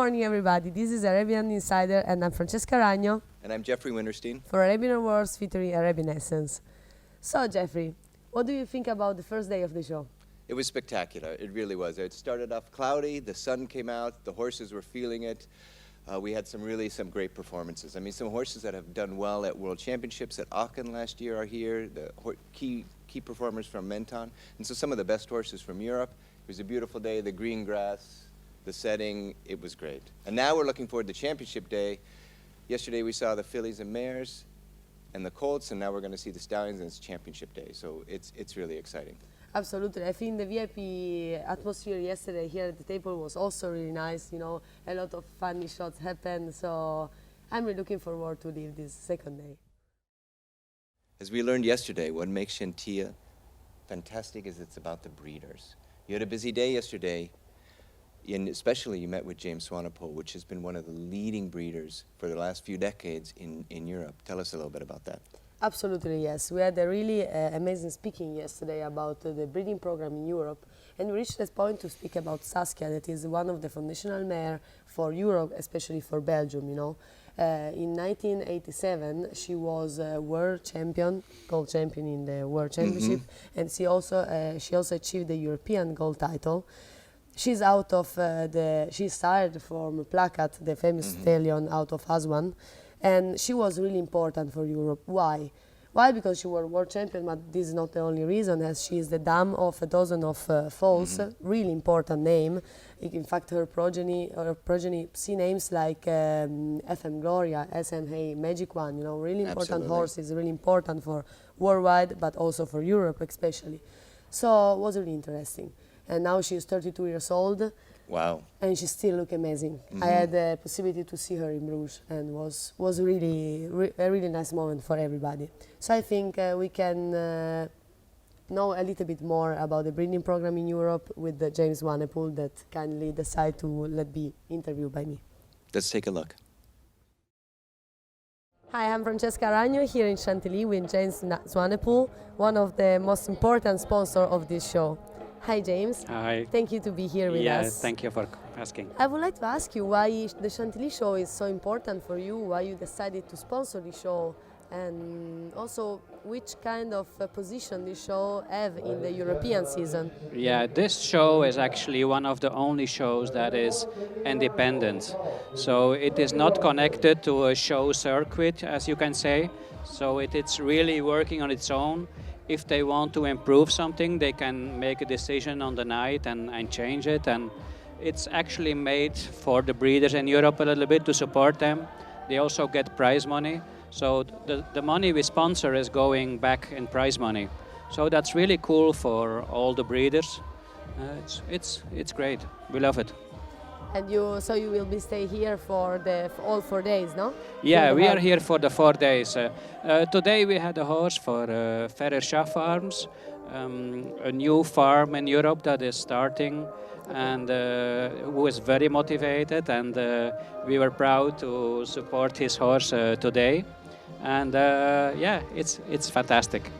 morning, everybody. This is Arabian Insider, and I'm Francesca Ragno. And I'm Jeffrey Winterstein. For Arabian Awards featuring Arabian Essence. So, Jeffrey, what do you think about the first day of the show? It was spectacular. It really was. It started off cloudy. The sun came out. The horses were feeling it. We had some great performances. I mean, some horses that have done well at World Championships at Aachen last year are here. The key performers from Menton. And so some of the best horses from Europe. It was a beautiful day. The green grass, the setting, it was great. And now we're looking forward to Championship Day. Yesterday we saw the fillies and mares and the colts, and now we're going to see the stallions, and it's Championship Day. So it's really exciting. Absolutely. I think the VIP atmosphere yesterday here at the table was also really nice. You know, a lot of funny shots happened. So I'm really looking forward to this second day. As we learned yesterday, what makes Chantilly fantastic is it's about the breeders. You had a busy day yesterday. And especially you met with James Swanepoel, which has been one of the leading breeders for the last few decades in Europe. Tell us a little bit about that. Absolutely, yes. We had a really amazing speaking yesterday about the breeding program in Europe, and we reached that point to speak about Saskia, that is one of the foundational mare for Europe, especially for Belgium, you know. In 1987, she was world champion, gold champion in the World Championship, and she also achieved the European gold title. She's out of she started from Placat, the famous stallion out of Aswan, and she was really important for Europe. Why? Why? Because she was world champion, but this is not the only reason, as she is the dam of a dozen of foals, really important name. In fact, her progeny see names like FM Gloria, SMA, Magic One, you know, really important horses, really important for worldwide, but also for Europe especially. So it was really interesting. And now she's 32 years old. Wow. And she still looks amazing. I had the possibility to see her in Bruges, and was really a really nice moment for everybody. So I think we can know a little bit more about the breeding program in Europe with James Swanepoel, that kindly decided to let be interviewed by me. Let's take a look. Hi, I'm Francesca Ragno here in Chantilly with James Swanepoel, one of the most important sponsors of this show. Hi, James. Hi. Thank you to be here with us. Yes, thank you for asking. I would like to ask you why the Chantilly show is so important for you, why you decided to sponsor the show, and also which kind of position the show have in the European season. Yeah, this show is actually one of the only shows that is independent. So it is not connected to a show circuit, as you can say. So it's really working on its own. If they want to improve something, they can make a decision on the night and change it. And it's actually made for the breeders in Europe a little bit to support them. They also get prize money. So the money we sponsor is going back in prize money. So that's really cool for all the breeders. It's great. We love it. And you will be stay here for all 4 days, no? Yeah, we are here for the 4 days. Today we had a horse for Ferrer Schaff Farms, a new farm in Europe that is starting, and who is very motivated, and we were proud to support his horse today. And yeah, it's fantastic.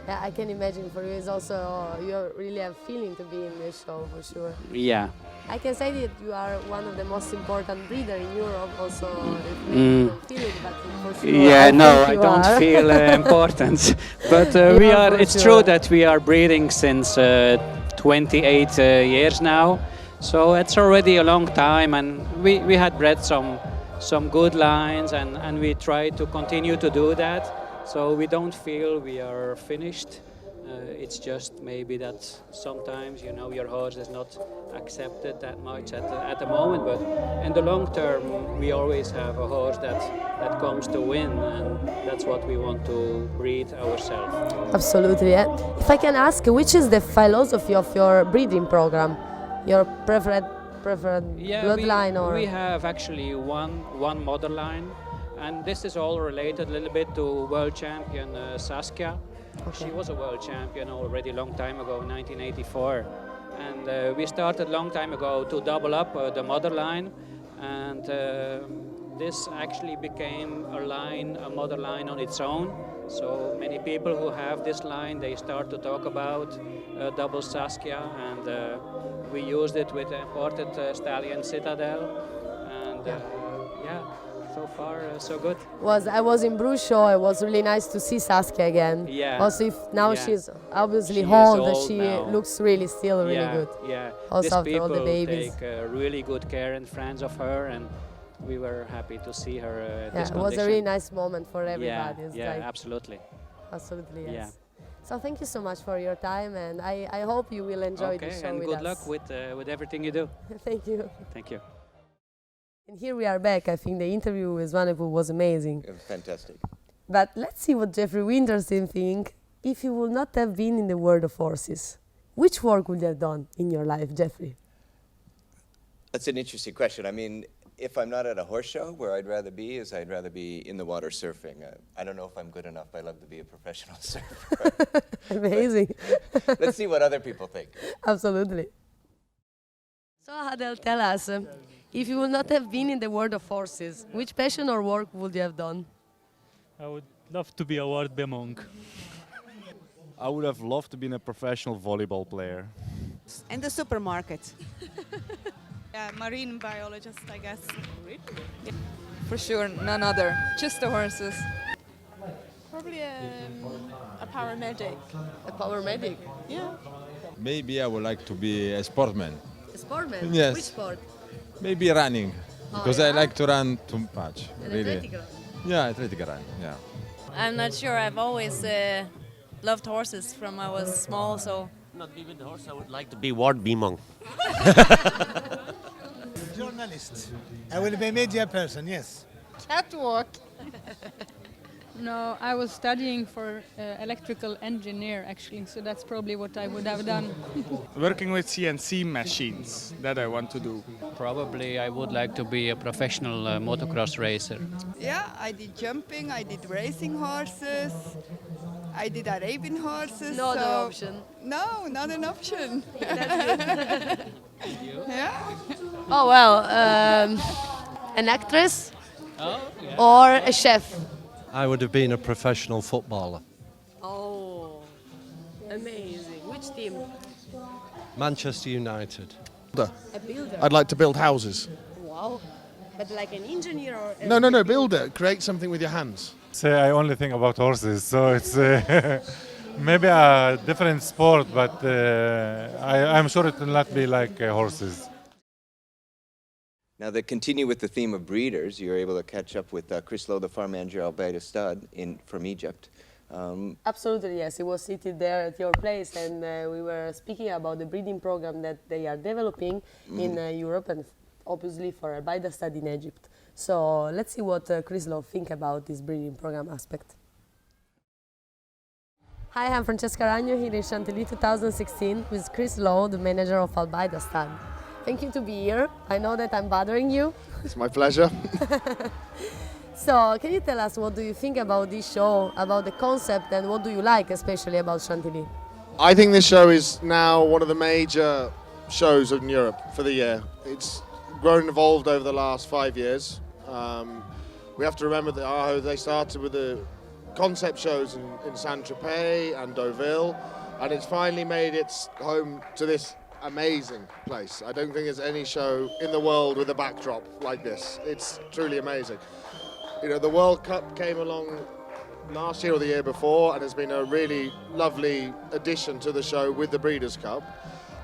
Yeah, I can imagine for you it's also, you really have feeling to be in this show for sure. Yeah. I can say that you are one of the most important breeders in Europe also, if you don't feel it, but for sure. Yeah, no, I don't feel important. But we are, it's true that we are breeding since 28 years now. So it's already a long time, and we had bred some good lines, and we try to continue to do that. So we don't feel we are finished. It's just maybe that sometimes, you know, your horse is not accepted that much at the moment, but in the long term we always have a horse that comes to win, and that's what we want to breed ourselves. Absolutely. If I can ask, which is the philosophy of your breeding program? Your preferred bloodline? We have actually one mother line, and this is all related a little bit to world champion Saskia. Okay. She was a world champion already a long time ago, 1984. And we started a long time ago to double up the mother line. And this actually became a mother line on its own. So many people who have this line, they start to talk about double Saskia. And we used it with the imported stallion Citadel. and yeah, so far so good. I was in Bruges show. It was really nice to see Saskia again. Yeah. Also, if now Yeah. she's obviously She is old, old she now. looks really still really Yeah, good. yeah. Also These after all people the babies. take really good care and friends of her, and we were happy to see her at Yeah, this it was condition. a really nice moment for Yeah, everybody. It's yeah, like, absolutely. absolutely, yes. Yeah. So thank you so much for your time, and I hope you will enjoy the Okay, show and with good us. luck with everything you do. Thank you. Thank you. And here we are back. I think the interview with Swanepoel was amazing. It was fantastic. But let's see what Jeffrey Winterstein think. If you would not have been in the world of horses, which work would you have done in your life, Jeffrey? That's an interesting question. I mean, if I'm not at a horse show, where I'd rather be is I'd rather be in the water surfing. I don't know if I'm good enough. I love to be a professional surfer. Amazing. Let's see what other people think. Absolutely. So Adel, tell us, if you would not have been in the world of horses, which passion or work would you have done? I would love to be a ward monk. I would have loved to be a professional volleyball player. In the supermarket. Yeah, marine biologist, I guess. For sure, none other. Just the horses. Probably a paramedic. A paramedic. Yeah. Maybe I would like to be a sportman. A sportman? Yes. Which sport? Maybe running, because I like to run too much. An Really. athletic run. Yeah, athletic run. Yeah. I'm not sure. I've always loved horses from I was small, so. Not be with the horse, I would like to be ward monk. Journalist. I will be a media person, yes. Catwalk. No, I was studying for electrical engineer actually, so that's probably what I would have done. Working with CNC machines, that I want to do. Probably I would like to be a professional motocross racer. Yeah, I did jumping, I did racing horses, I did Arabian horses. No other option. No, not an option. Yeah. Oh well, an actress or a chef? I would have been a professional footballer. Oh, amazing. Which team? Manchester United. A builder. I'd like to build houses. Wow. But like an engineer or... No, build it. Create something with your hands. I only think about horses, so it's maybe a different sport, but I'm sure it will not be like horses. Now, to continue with the theme of breeders, you're able to catch up with Chris Lowe, the farm manager of Arabian Stud from Egypt. Absolutely, yes. He was seated there at your place, and we were speaking about the breeding program that they are developing in Europe and obviously for Arabian Stud in Egypt. So let's see what Chris Lowe think about this breeding program aspect. Hi, I'm Francesca Ragno here in Chantilly 2016 with Chris Lowe, the manager of Arabian Stud. Thank you to be here. I know that I'm bothering you. It's my pleasure. So, can you tell us what do you think about this show, about the concept, and what do you like especially about Chantilly? I think this show is now one of the major shows in Europe for the year. It's grown and evolved over the last 5 years. We have to remember that AHO, they started with the concept shows in Saint-Tropez and Deauville, and it's finally made its home to this amazing place. I don't think there's any show in the world with a backdrop like this. It's truly amazing. You know, the World Cup came along last year or the year before, and has been a really lovely addition to the show with the Breeders' Cup.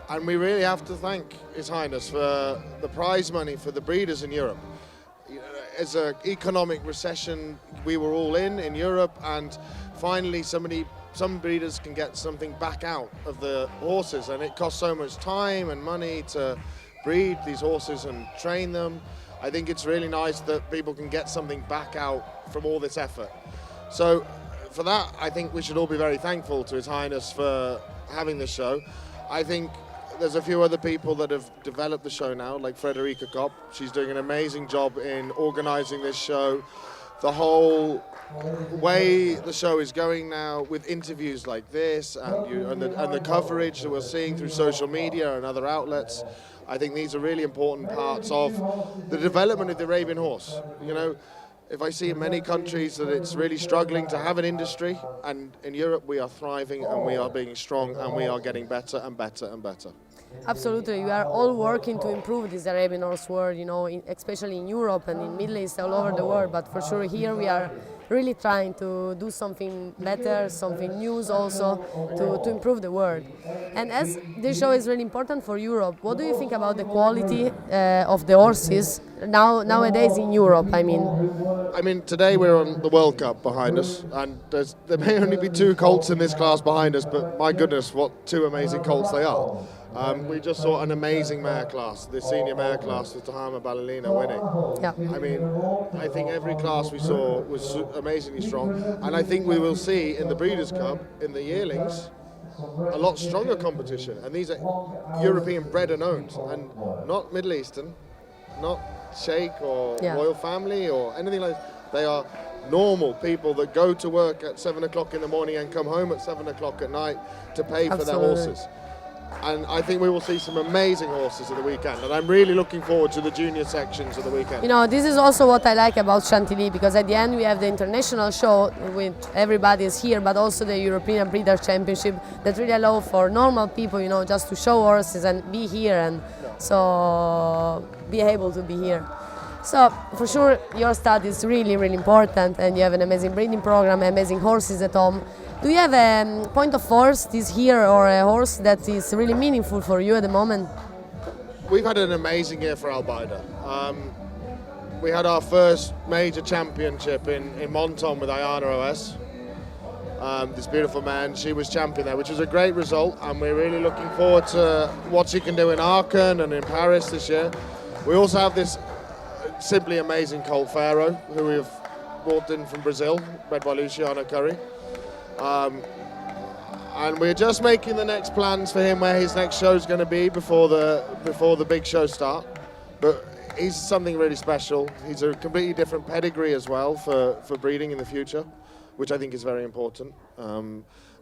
And we really have to thank His Highness for the prize money for the breeders in Europe. You know, as an economic recession we were all in Europe, and finally some breeders can get something back out of the horses, and it costs so much time and money to breed these horses and train them. I think it's really nice that people can get something back out from all this effort. So for that, I think we should all be very thankful to His Highness for having this show. I think there's a few other people that have developed the show now, like Frederica Kopp. She's doing an amazing job in organising this show. The whole way the show is going now, with interviews like this and the coverage that we're seeing through social media and other outlets, I think these are really important parts of the development of the Arabian horse. You know, if I see in many countries that it's really struggling to have an industry, and in Europe we are thriving and we are being strong and we are getting better and better and better. Absolutely, we are all working to improve this Arabian horse world, you know, especially in Europe and in Middle East, all over the world. But for sure, here we are really trying to do something better, something new also to improve the world. And as this show is really important for Europe, what do you think about the quality of the horses nowadays in Europe? I mean, today we're on the World Cup behind us, and there may only be 2 colts in this class behind us, but my goodness, what 2 amazing colts they are. We just saw an amazing mare class, the senior mare class with Tahama Ballerina winning. Yeah. I mean, I think every class we saw was amazingly strong, and I think we will see in the Breeders' Cup, in the yearlings, a lot stronger competition. And these are European bred and owned, and not Middle Eastern, not Sheikh or royal family or anything like that. They are normal people that go to work at 7 o'clock in the morning and come home at 7 o'clock at night to pay for their horses. And I think we will see some amazing horses at the weekend, and I'm really looking forward to the junior sections of the weekend. You know, this is also what I like about Chantilly, because at the end we have the international show with everybody is here, but also the European Breeders' Championship that really allow for normal people, you know, just to show horses and be here, and so be able to be here. So for sure your stud is really, really important, and you have an amazing breeding program, amazing horses at home. Do you have a point of horse this year, or a horse that is really meaningful for you at the moment? We've had an amazing year for Albaida. We had our first major championship in Monton with Ayana OS. This beautiful man, she was champion there, which was a great result, and we're really looking forward to what she can do in Aachen and in Paris this year. We also have this simply amazing colt Pharaoh, who we've brought in from Brazil, bred by Luciano Curry. And we're just making the next plans for him, where his next show is going to be before the big shows start. But he's something really special. He's a completely different pedigree as well for breeding in the future, which I think is very important.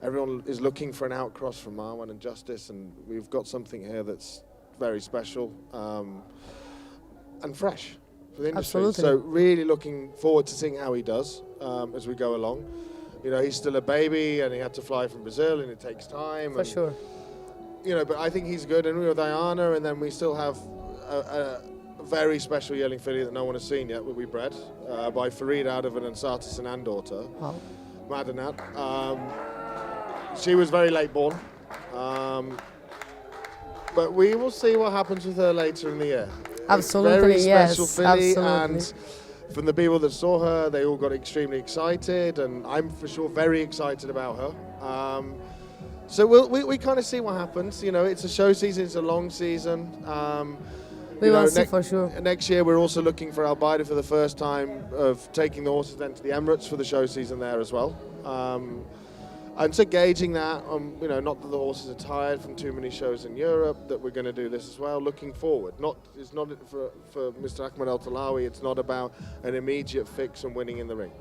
Everyone is looking for an outcross from Marwan and Justice, and we've got something here that's very special and fresh for the industry. Absolutely. So really looking forward to seeing how he does as we go along. You know, he's still a baby, and he had to fly from Brazil, and it takes time. For sure. You know, but I think he's good, and we with Diana, and then we still have a very special yearling filly that no one has seen yet, that we bred by Farid out of an Ansata Sinan daughter, wow. Madanat. She was very late born, but we will see what happens with her later in the year. Absolutely, very yes. special filly, Absolutely. and from the people that saw her, they all got extremely excited, and I'm for sure very excited about her. So we kind of see what happens. You know, it's a show season, it's a long season. We will see for sure. Next year, we're also looking for Albaida for the first time of taking the horses then to the Emirates for the show season there as well. And so gauging that, you know, not that the horses are tired from too many shows in Europe, that we're going to do this as well, looking forward. It's not for Mr. Ahmed El Talawi, it's not about an immediate fix and winning in the ring.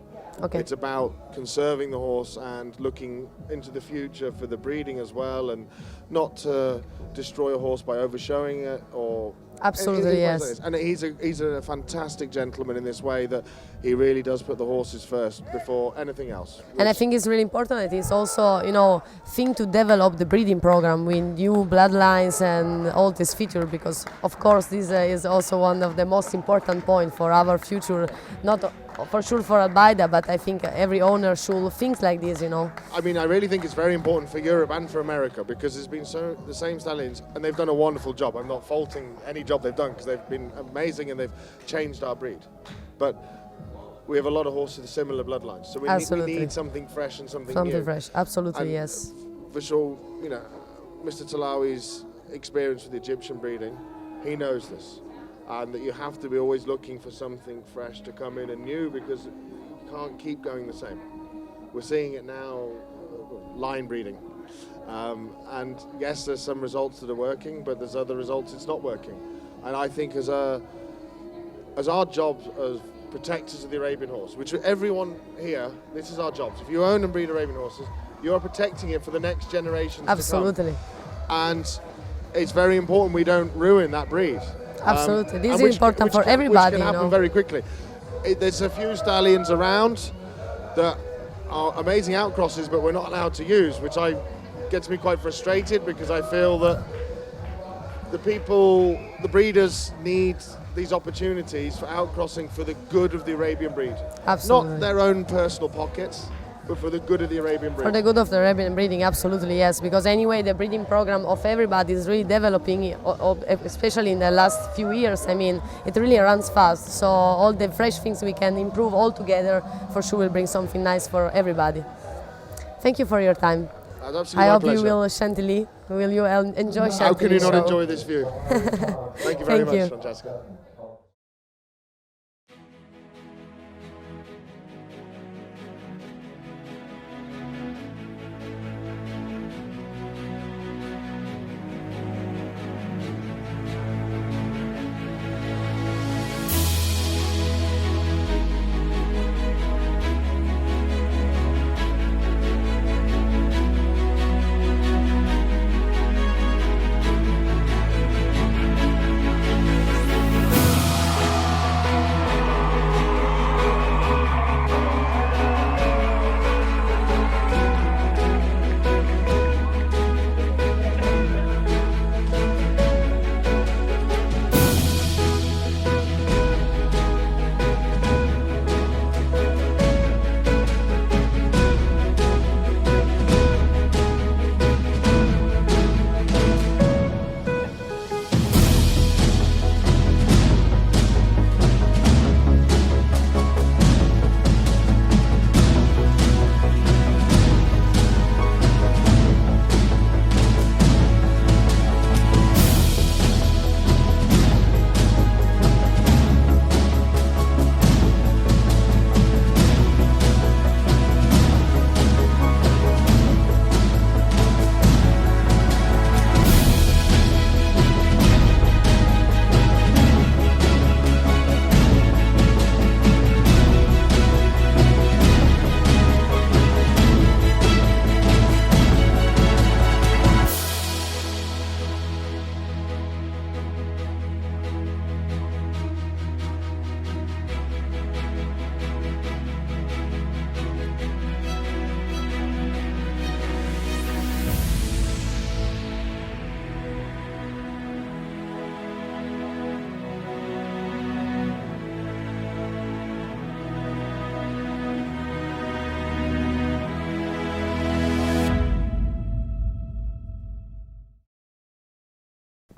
Okay. It's about conserving the horse and looking into the future for the breeding as well, and not to destroy a horse by overshowing it or... Absolutely, yes. And he's a fantastic gentleman in this way, that he really does put the horses first before anything else. And I think it's really important that it's also, you know, thing to develop the breeding program with new bloodlines and all this feature, because of course this is also one of the most important points for our future, not for sure for Albaida, but I think every owner should think like this, you know. I mean, I really think it's very important for Europe and for America, because there's been the same stallions, and they've done a wonderful job. I'm not faulting any job they've done, because they've been amazing and they've changed our breed. But we have a lot of horses with similar bloodlines, so we need something fresh and something new. Something fresh, absolutely, and yes. For sure, you know, Mr. Talawi's experience with Egyptian breeding, he knows this. And that you have to be always looking for something fresh to come in and new, because you can't keep going the same. We're seeing it now, line breeding. And yes, there's some results that are working, but there's other results it's not working. And I think as our job as protectors of the Arabian horse, which everyone here, this is our jobs. If you own and breed Arabian horses, you are protecting it for the next generations Absolutely. to come. And it's very important we don't ruin that breed. Absolutely, this is important for everybody. Which can happen very quickly. There's a few stallions around that are amazing outcrosses, but we're not allowed to use, which gets me quite frustrated, because I feel that the people, the breeders need these opportunities for outcrossing for the good of the Arabian breed. Absolutely. Not their own personal pockets, but for the good of the Arabian breed. For the good of the Arabian breeding, absolutely yes. Because anyway, the breeding program of everybody is really developing, especially in the last few years. I mean, it really runs fast. So all the fresh things we can improve all together, for sure will bring something nice for everybody. Thank you for your time. That's absolutely I my hope pleasure. you will Chantilly. Will you enjoy Chantilly? How can you not show? enjoy this view? Thank you very much, Francesca.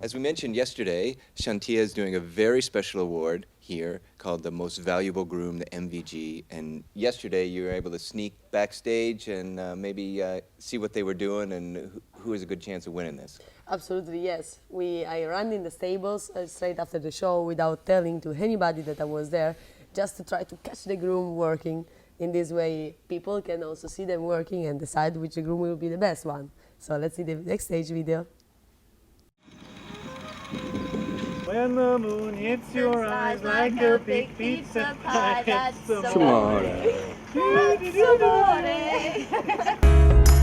As we mentioned yesterday, Chantilly is doing a very special award here called the Most Valuable Groom, the MVG. And yesterday you were able to sneak backstage and maybe see what they were doing and who has a good chance of winning this. Absolutely, yes. I ran in the stables straight after the show without telling to anybody that I was there, just to try to catch the groom working. In this way, people can also see them working and decide which groom will be the best one. So let's see the next stage video. When the moon hits your eyes like a big pizza pie, that's amore.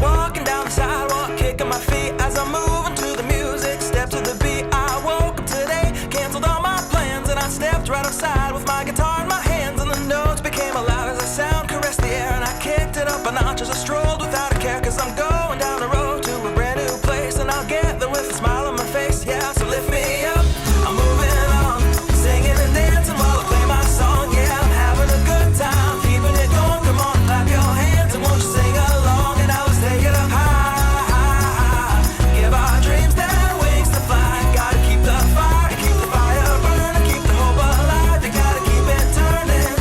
Walking down the sidewalk, kicking my feet as I'm moving to the music. Step to the beat, I woke up today, canceled all my plans, and I stepped right outside with my guitar in my hands, and the notes became loud as the sound caressed the air, and I kicked it up a notch as I strolled without a care, cause I'm going down the road to a brand new place, and I'll get there with a smile on my face, yeah, so lift me up. I'm moving on, singing and dancing while I play my song, yeah, I'm having a good time, keeping it going, come on, clap your hands, and won't you sing along, and now let's take it up high, give our dreams their wings to fly, gotta keep the fire burning, keep the hope alive, you gotta keep it turning.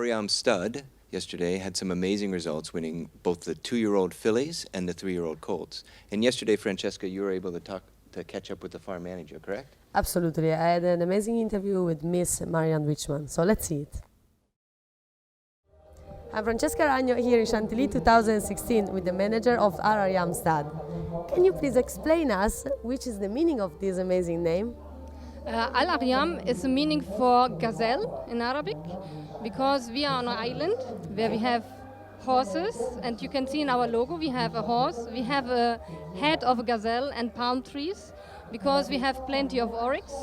Orion Stud yesterday had some amazing results, winning both the 2-year-old fillies and the 3-year-old colts. And yesterday, Francesca, you were able to catch up with the farm manager, correct? Absolutely. I had an amazing interview with Miss Marianne Richman. So let's see it. I'm Francesca Ragno here in Chantilly 2016 with the manager of Arabian Stud. Can you please explain us which is the meaning of this amazing name? Al-Aryam is the meaning for gazelle in Arabic, because we are on an island where we have horses, and you can see in our logo we have a horse, we have a head of a gazelle and palm trees, because we have plenty of oryx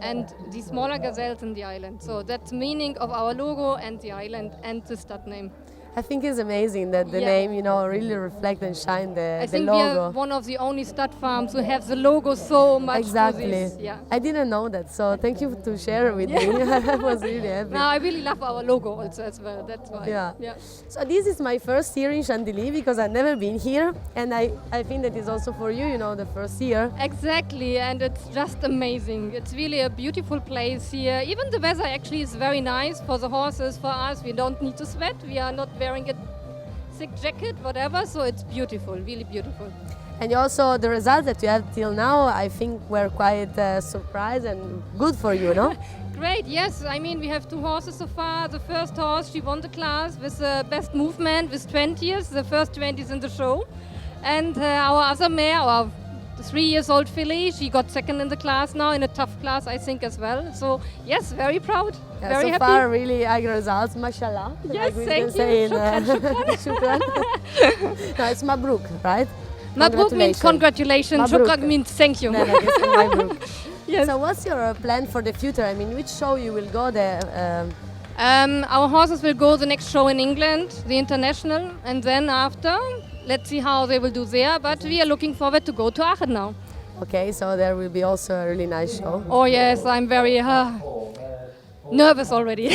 and the smaller gazelles in the island. So that's the meaning of our logo and the island and the stud name. I think it's amazing that the name, really reflect and shine the I think logo. we are one of the only stud farms who have the logo so much. Exactly. To this. Yeah. I didn't know that, so thank you to share it with me. I was really happy. No, I really love our logo also as well. That's why. Yeah. So this is my first year in Chantilly because I've never been here, and I think that is also for you, the first year. Exactly, and it's just amazing. It's really a beautiful place here. Even the weather actually is very nice for the horses. For us, we don't need to sweat. We are not wearing a thick jacket, whatever, so it's beautiful, really beautiful. And also the results that you have till now, I think were quite surprised and good for you, no? Great, yes. I mean, we have 2 horses so far. The first horse, she won the class with the best movement with 20 years, the first 20s in the show. And our other mare, our 3-year-old filly, she got second in the class now, in a tough class, I think, as well. So, yes, very proud, very happy. So far, really high results, mashallah. Yes, like thank you. Say Shukran. No, it's Mabruk, right? Mabruk means congratulations. Shukran means thank you. No, it's Mabruk. Yes. So what's your plan for the future? I mean, which show you will go there? Our horses will go the next show in England, the International, and then after, let's see how they will do there, but we are looking forward to go to Aachen now. Okay, so there will be also a really nice show. Oh yes, I'm very nervous already,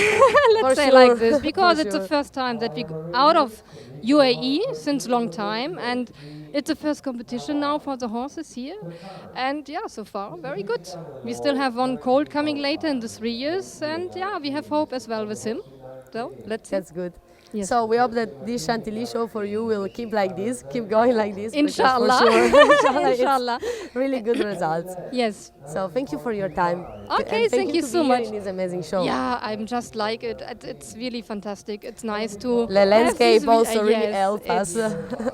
let's say sure. like this, because it's the first time that we go out of UAE since a long time, and it's the first competition now for the horses here, and yeah, so far very good. We still have one colt coming later in the 3 years, and yeah, we have hope as well with him, so let's see. That's good. Yes. So we hope that this Chantilly show for you will keep like this, keep going like this. Inshallah. For sure. Inshallah. Really good results. Yes. So thank you for your time. Okay, and thank you so much. In this amazing show. Yeah, I'm just like it. It's really fantastic. It's nice to. The landscape also really yes, helped us.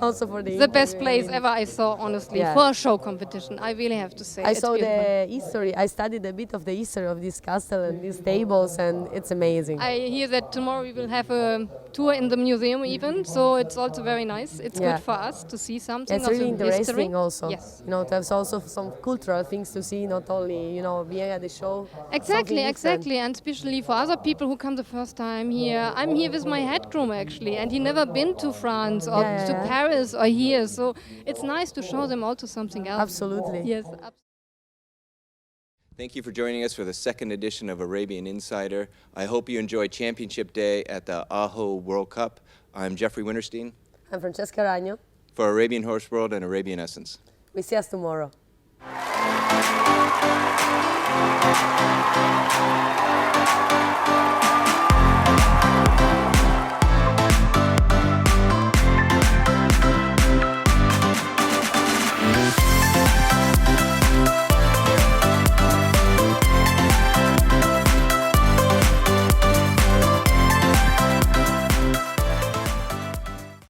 Also for the best place ever I saw, honestly, for a show competition. I really have to say. I saw the history. I studied a bit of the history of this castle and these tables, and it's amazing. I hear that tomorrow we will have a tour in the museum even, so it's also very nice. It's good for us to see something. It's really interesting history. also. Yes. To have also some cultural things to see, not only being at the show. Exactly, and especially for other people who come the first time here. I'm here with my head groom actually, and he never been to France or to Paris or here, so it's nice to show them also something else. Absolutely. Yes. Thank you for joining us for the 2nd edition of Arabian Insider. I hope you enjoy Championship Day at the AHO World Cup. I'm Jeffrey Winterstein. I'm Francesca Ragno. For Arabian Horse World and Arabian Essence. We see us tomorrow.